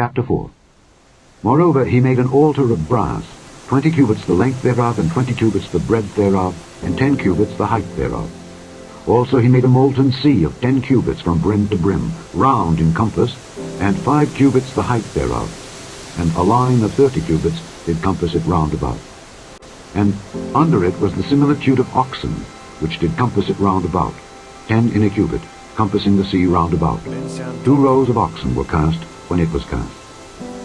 Chapter 4. Moreover, he made an altar of brass, 20 cubits the length thereof, and 20 cubits the breadth thereof, and 10 cubits the height thereof. Also he made a molten sea of 10 cubits from brim to brim, round in compass, and 5 cubits the height thereof. And a line of 30 cubits did compass it round about. And under it was the similitude of oxen, which did compass it round about, 10 in a cubit, compassing the sea round about. 2 rows of oxen were cast when it was cast.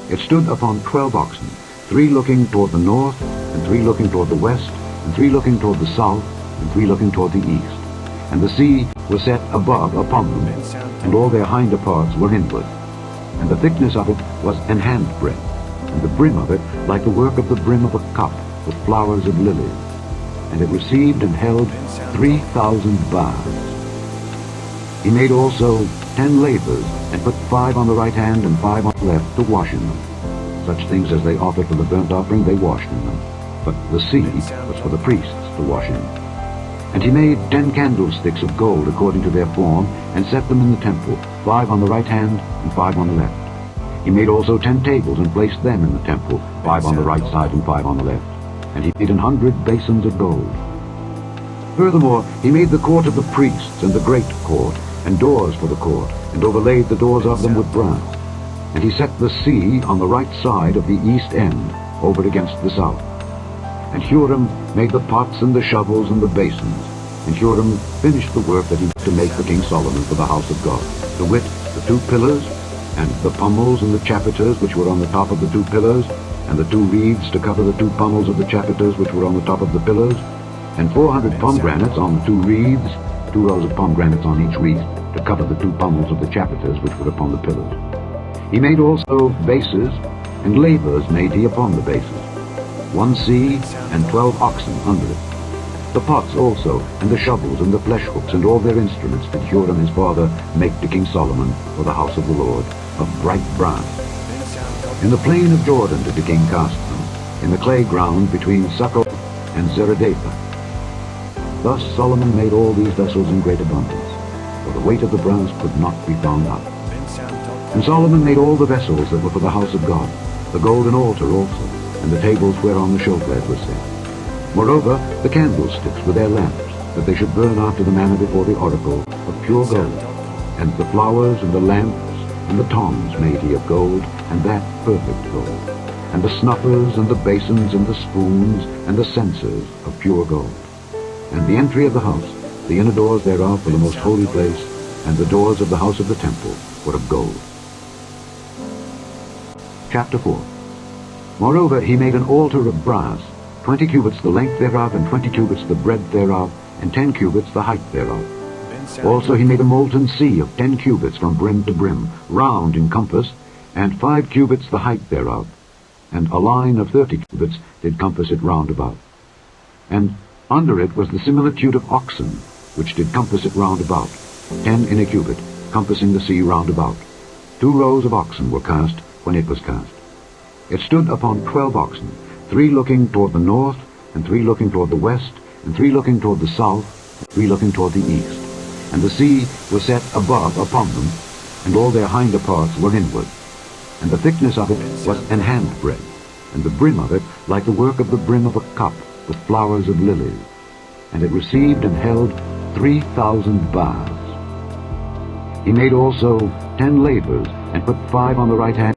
It stood upon 12 oxen, 3 looking toward the north, and 3 looking toward the west, and 3 looking toward the south, and 3 looking toward the east. And the sea was set above upon them, and all their hinder parts were inward. And the thickness of it was an handbreadth, and the brim of it like the work of the brim of a cup, with flowers of lilies. And it received and held 3,000 baths. He made also 10 lavers, and put 5 on the right hand and 5 on the left to wash in them. Such things as they offered for the burnt offering they washed in them. But the sea was for the priests to wash in. And he made 10 candlesticks of gold according to their form, and set them in the temple, 5 on the right hand and 5 on the left. He made also 10 tables, and placed them in the temple, 5 on the right side and 5 on the left. And he made 100 basins of gold. Furthermore, he made the court of the priests, and the great court, and doors for the court, and overlaid the doors of them with brass. And he set the sea on the right side of the east end, over against the south. And Huram made the pots and the shovels and the basins. And Huram finished the work that he was to make for King Solomon for the house of God, to wit, the 2 pillars, and the pommels and the chapiters which were on the top of the 2 pillars, and the 2 reeds to cover the 2 pommels of the chapiters which were on the top of the pillars, and 400 pomegranates on the 2 reeds, 2 rows of pomegranates on each wreath, to cover the 2 pommels of the chapiters which were upon the pillars. He made also bases, and lavers made he upon the bases, 1 sea, and 12 oxen under it. The pots also, and the shovels, and the flesh hooks, and all their instruments did Huram his father make to King Solomon for the house of the Lord, of bright brass. In the plain of Jordan did the king cast them, in the clay ground between Succoth and Zeredatha. Thus Solomon made all these vessels in great abundance, for the weight of the brass could not be found out. And Solomon made all the vessels that were for the house of God, the golden altar also, and the tables whereon the showbread was set. Moreover, the candlesticks with their lamps, that they should burn after the manner before the oracle, of pure gold. And the flowers and the lamps and the tongs made he of gold, and that perfect gold. And the snuffers and the basins and the spoons and the censers of pure gold. And the entry of the house, the inner doors thereof for the most holy place, and the doors of the house of the temple were of gold. Chapter 4. Moreover, he made an altar of brass, 20 cubits the length thereof, and 20 cubits the breadth thereof, and 10 cubits the height thereof. Also he made a molten sea of 10 cubits from brim to brim, round in compass, and 5 cubits the height thereof. And a line of 30 cubits did compass it round about. And under it was the similitude of oxen, which did compass it round about, 10 in a cubit, compassing the sea round about. 2 rows of oxen were cast when it was cast. It stood upon 12 oxen, 3 looking toward the north, and 3 looking toward the west, and 3 looking toward the south, and 3 looking toward the east. And the sea was set above upon them, and all their hinder parts were inward. And the thickness of it was an handbreadth, and the brim of it like the work of the brim of a cup, with flowers of lilies. And it received and held 3,000 baths. He made also 10 lavers, and put 5 on the right hand